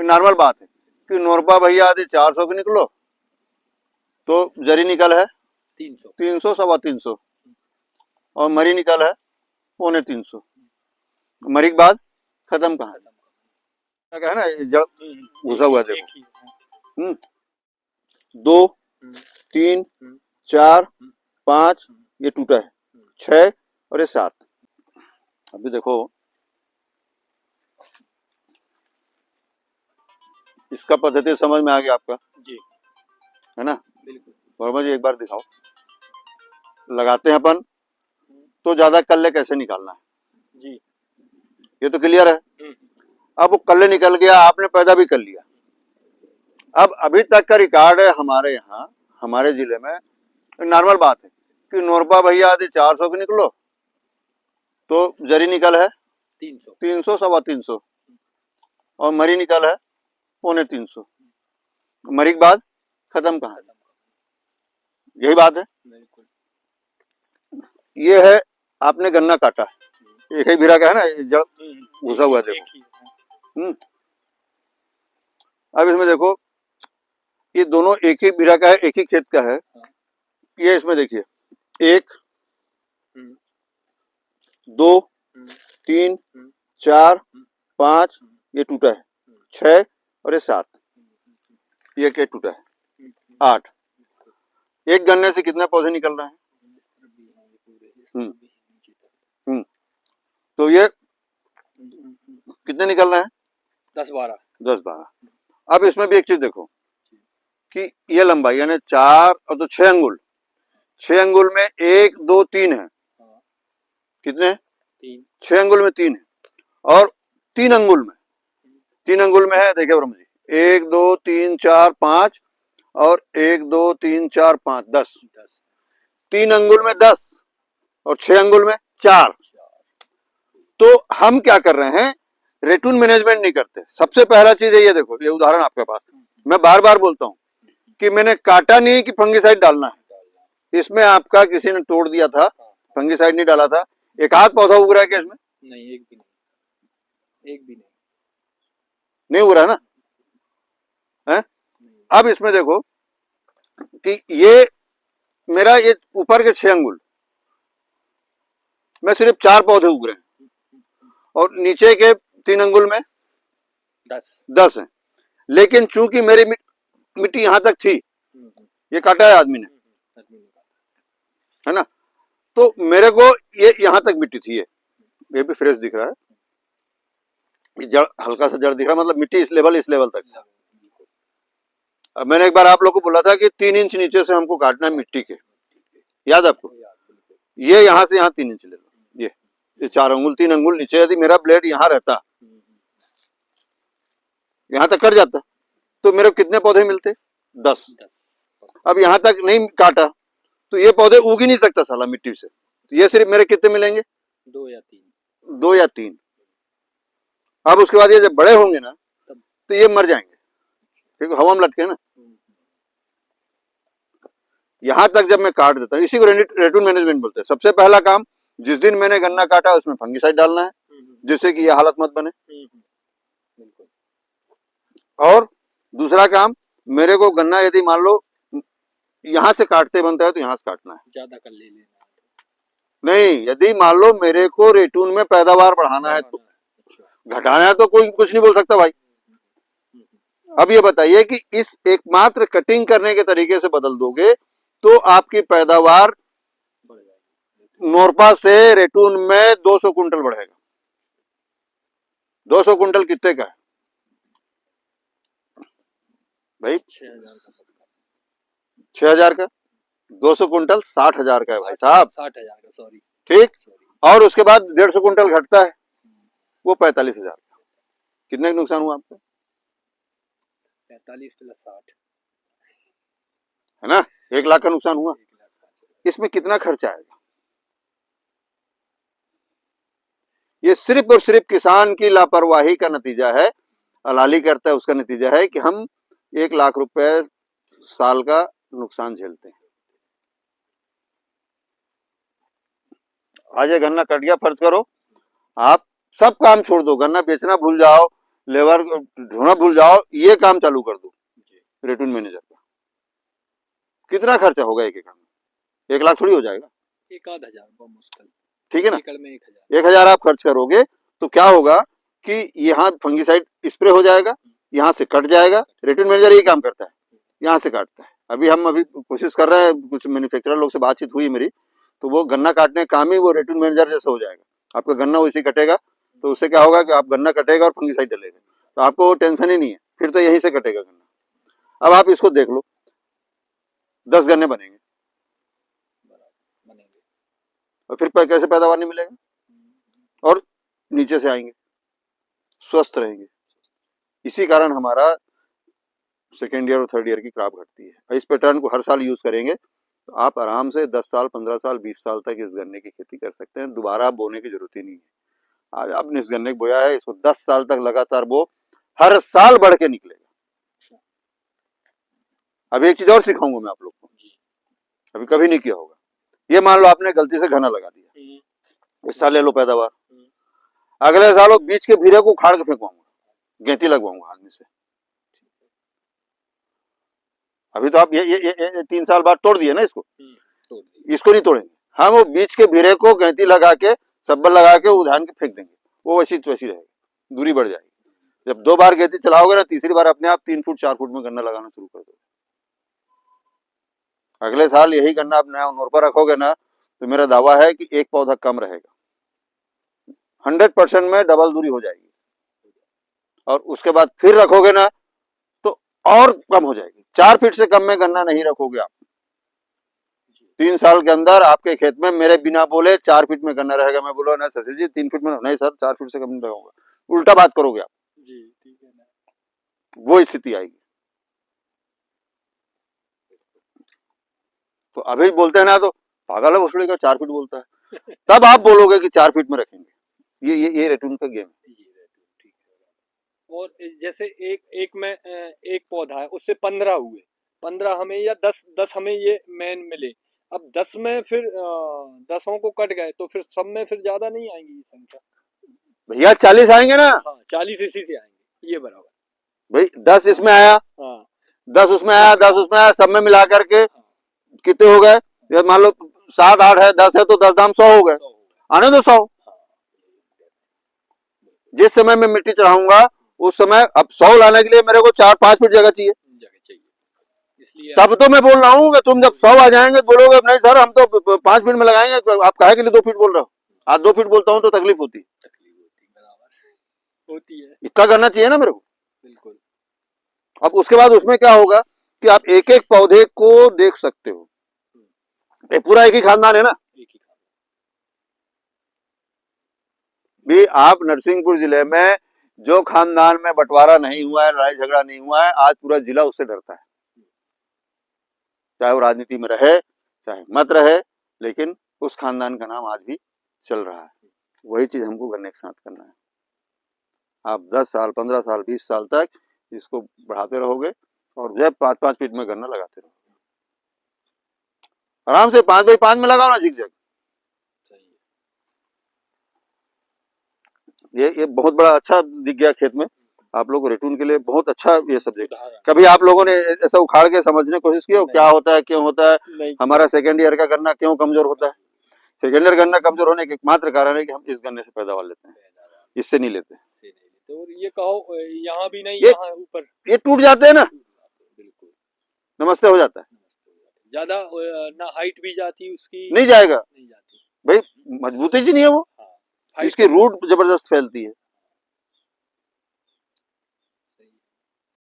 Normal बात है कि नौरपा भैया आदि 400 के निकलो तो जरी निकल है 300 सवा 300 और मरी निकल है 250 मरी के बाद खत्म कहाँ क्या है ना, ये जड़ घुसा हुआ है, देखो 2 3 4 5 ये टूटा है 6 और ये 7। अभी देखो इसका पद्धति समझ में आ गया आपका जी, है ना। बिल्कुल। वर्मा जी एक बार दिखाओ, लगाते हैं अपन तो ज्यादा कल्ले कैसे निकालना है जी। ये तो क्लियर है। अब वो कल्ले निकल गया, आपने पैदा भी कर लिया। अब अभी तक का रिकॉर्ड है हमारे यहाँ, हमारे जिले में नॉर्मल बात है कि नौरपा भैया आदि 400 के निकलो तो जरी निकल है 300 सवा 300 और मरी निकल है 250 मरी के बाद खत्म कहाँ, यही बात है। ये है आपने गन्ना काटा है, एक ही भिरा का है ना, ये जड़ घुसा हुआ है, देखो अब इसमें देखो ये दोनों एक ही भिरा का है, एक ही खेत का है। ये इसमें देखिए 1 2 3 4 5 ये टूटा है 6 और ये 7 ये क्या टूटा है 8। एक गन्ने से कितने पौधे निकल रहे हैं? तो ये कितने निकल रहे हैं? 10-12। अब इसमें भी एक चीज देखो कि ये लंबाई यानी 4 और तो 6 अंगुल, 6 अंगुल में 1 2 3 है, कितने 6 अंगुल में 3 है और 3 अंगुल में है, देखिए ब्रह्म जी 1 2 3 4 5 और 1 2 3 4 5 10, 3 अंगुल में 10 और 6 अंगुल में 4। तो हम क्या कर रहे हैं, रेटून मैनेजमेंट नहीं करते। सबसे पहला चीज है ये देखो, ये उदाहरण आपके पास, मैं बार बार बोलता हूँ कि मैंने काटा नहीं कि फंगिसाइड डालना है। इसमें आपका किसी ने तोड़ दिया था, फंगिसाइड नहीं डाला था, एक हाथ पौधा उग रहा है क्या इसमें? नहीं, एक भी नहीं उग रहा है ना है? अब इसमें देखो कि ये मेरा ये ऊपर के 6 अंगुल में सिर्फ 4 पौधे उग रहे हैं और नीचे के 3 अंगुल में 10 है। लेकिन चूंकि मेरी मिट्टी यहां तक थी, ये काटा है आदमी ने, है ना, तो मेरे को ये यहां तक मिट्टी थी, ये भी फ्रेश दिख रहा है, ये जड़ हल्का सा जड़ दिख रहा है, मतलब मिट्टी इस लेवल तक था। अब मैंने एक बार आप लोगों को बोला था कि 3 इंच नीचे से हमको काटना है मिट्टी के, याद आपको? ये यहां से यहां 3 इंच ले लो, ये 4 अंगुल 3 अंगुल नीचे यदि मेरा ब्लेड यहां रहता, यहां तक कट जाता तो मेरे को कितने पौधे मिलते? 10। अब यहां तक नहीं काटा तो ये पौधे उग ही नहीं सकता साला मिट्टी से, तो ये सिर्फ मेरे कितने मिलेंगे? 2 या 3। अब उसके बाद ये जब बड़े होंगे ना तो ये मर जाएंगे क्योंकि हवा में लटके ना। यहां तक जब मैं काट देता हूँ, इसी को रेटून मैनेजमेंट बोलते हैं। सबसे पहला काम, जिस दिन मैंने गन्ना काटा उसमें फंगिसाइड डालना है जिससे कि यह हालत मत बने। और दूसरा काम, मेरे को गन्ना यदि मान लो यहां से काटते बनता है तो यहां से काटना है, ज्यादा कर ले लेना नहीं, यदि मान लो मेरे को रेटून में पैदावार बढ़ाना है तो, घटाना है तो कोई कुछ नहीं बोल सकता भाई। अब ये बताइए कि इस एकमात्र कटिंग करने के तरीके से बदल दोगे तो आपकी पैदावार नौरपा से रेटून में 200 कुंटल बढ़ेगा। 200 कुंटल कितने का है भाई? 6,000 का। 200 कुंटल 60,000 का है भाई साहब, 60,000 का, सॉरी, ठीक। और उसके बाद 150 कुंटल घटता है, वो 45,000 का। कितने का नुकसान हुआ आपका? 45 + 60 है ना, 1 लाख का नुकसान हुआ। इसमें कितना खर्चा आएगा? ये सिर्फ और सिर्फ किसान की लापरवाही का नतीजा है, हलाली करता है उसका नतीजा है कि हम 1 लाख रुपए साल का नुकसान झेलते हैं। आज ये गन्ना कट गया, फर्ज करो आप सब काम छोड़ दो, गन्ना बेचना भूल जाओ, लेबर ढूंढना भूल जाओ, ये काम चालू कर दो रेटून मैनेजर का, कितना खर्चा होगा एक एकड़ में? 1 लाख थोड़ी हो जाएगा, 1,000 बहुत मुश्किल, ठीक है ना। एकड़ में 1,000 1,000 आप खर्च करोगे तो क्या होगा कि यहाँ फंगीसाइड स्प्रे हो जाएगा, यहाँ से कट जाएगा। रेटून मैनेजर ये काम करता है, यहाँ से काटता है। अभी कोशिश कर रहे हैं, कुछ मैन्युफैक्चरर लोग से बातचीत हुई मेरी, तो वो गन्ना काटने का काम ही वो रेटून मैनेजर जैसे हो जाएगा। आपका गन्ना वैसे कटेगा, तो उससे क्या होगा कि आप गन्ना कटेगा और फंगीसाइड डलेगा, तो आपको वो टेंशन ही नहीं है, फिर तो यहीं से कटेगा गन्ना। अब आप इसको देख लो, 10 गन्ने बनेंगे बनेंगे, और फिर कैसे पैदावार नहीं मिलेगा, और नीचे से आएंगे, स्वस्थ रहेंगे। इसी कारण हमारा सेकेंड ईयर और थर्ड ईयर की क्रॉप घटती है। इस पैटर्न को हर साल यूज करेंगे तो आप आराम से 10 साल, 15 साल, 20 साल तक इस गन्ने की खेती कर सकते हैं। दोबारा बोने की जरूरत ही नहीं है। आज आपने इस गन्ने को बोया है, इसको 10 साल तक लगातार बो, हर साल बढ़ के निकलेगा। अब एक चीज और सिखाऊंगा मैं आप लोग को, अभी कभी नहीं किया होगा। ये मान लो आपने गलती से घना लगा दिया, इस साल ले लो पैदावार, अगले साल वो बीच के भीरे को उखाड़ के फेंकवाऊंगा, गेंती लगवाऊंगा आदमी से। अभी तो आप ये 3 साल बाद तोड़ दिए ना इसको, इसको नहीं तोड़ेंगे हम। वो बीच के भीरे को गैंती लगा के, सब्बल लगा के उधान के फेंक देंगे, वो वैसी रहेगी, दूरी बढ़ जाएगी। जब 2 बार गैंती चलाओगे ना, तीसरी बार अपने आप 3 फुट 4 फुट में गन्ना लगाना शुरू कर दो। अगले साल यही गन्ना आप नया नोर पर रखोगे ना, तो मेरा दावा है कि एक पौधा कम रहेगा, 100% में डबल दूरी हो जाएगी। और उसके बाद फिर रखोगे ना तो और कम हो जाएगी। 4 फीट से कम में गन्ना नहीं रखोगे आप। 3 साल के अंदर आपके खेत में मेरे बिना बोले 4 फीट में गन्ना रहेगा। मैं बोला ना शशि जी 3 फीट में नहीं सर, 4 फीट से कम नहीं रखूंगा, उल्टा बात करोगे आप जी, ठीक है ना, वो स्थिति आएगी। तो अभी बोलते हैं ना तो पागल है भोसड़ी का, 4 फीट बोलता है, तब आप बोलोगे कि 4 फीट में रखेंगे। ये रेटून का गेम है। और जैसे एक में एक पौधा है, उससे 15 हुए, 15 हमें या 10 हमें ये मेन मिले। अब 10 में फिर 10 को कट गए तो फिर सब में फिर ज्यादा नहीं आएंगी संख्या भैया, 40 आएंगे ना। हाँ, 40 इसी से आएंगे, ये बराबर भाई। 10 इसमें आया, हाँ, 10 उसमें आया, 10 उसमें आया, सब में मिला करके कितने हो गए? मान लो 7 8 है, 10 है तो 10 दाम 100 हो गए, आने दो 100। जिस समय मैं मिट्टी चढ़ाऊंगा उस समय अब 100 लाने के लिए मेरे को 4-5 फीट जगह चाहिए, इसलिए तब तो मैं बोल रहा हूँ कि तुम जब 100 आ जाएंगे बोलोगे नहीं सर हम तो 5 फीट में लगाएंगे, आप काहे के लिए 2 फीट बोल रहे हो? आज 2 फीट बोलता हूँ तो तकलीफ होती है, इतना करना चाहिए ना मेरे को। बिल्कुल। अब उसके बाद उसमें क्या होगा कि आप एक एक पौधे को देख सकते हो, ये पूरा एक ही खानदान है ना। भी आप नरसिंहपुर जिले में जो खानदान में बंटवारा नहीं हुआ है, लड़ाई झगड़ा नहीं हुआ है, आज पूरा जिला उससे डरता है। चाहे वो राजनीति में रहे चाहे मत रहे, लेकिन उस खानदान का नाम आज भी चल रहा है। वही चीज हमको गन्ने के साथ करना है। आप 10 साल, 15 साल, 20 साल तक इसको बढ़ाते रहोगे और जब 5-5 फीट में गन्ना लगाते रहोगे, आराम से 5 बाई 5 में लगाओ ना झिकझक। ये बहुत बड़ा अच्छा दिख गया खेत में आप लोग को, रेटून के लिए बहुत अच्छा ये सब्जेक्ट। कभी आप लोगों ने ऐसा उखाड़ के समझने की कोशिश की हो क्या होता है, क्यों होता है, हमारा सेकेंड ईयर का गन्ना क्यों कमजोर होता है? सेकेंड ईयर गन्ना कमजोर होने के एकमात्र कारण है कि हम इस गन्ने से पैदावार लेते हैं, इससे नहीं लेते। तो ये कहो यहाँ भी नहीं, यहाँ ऊपर ये टूट जाते हैं ना, बिल्कुल नमस्ते हो जाता है, ज्यादा ना हाइट भी जाती उसकी, नहीं जाएगा नहीं जाती भाई, मजबूती जी नहीं है वो, इसकी रूट जबरदस्त फैलती है।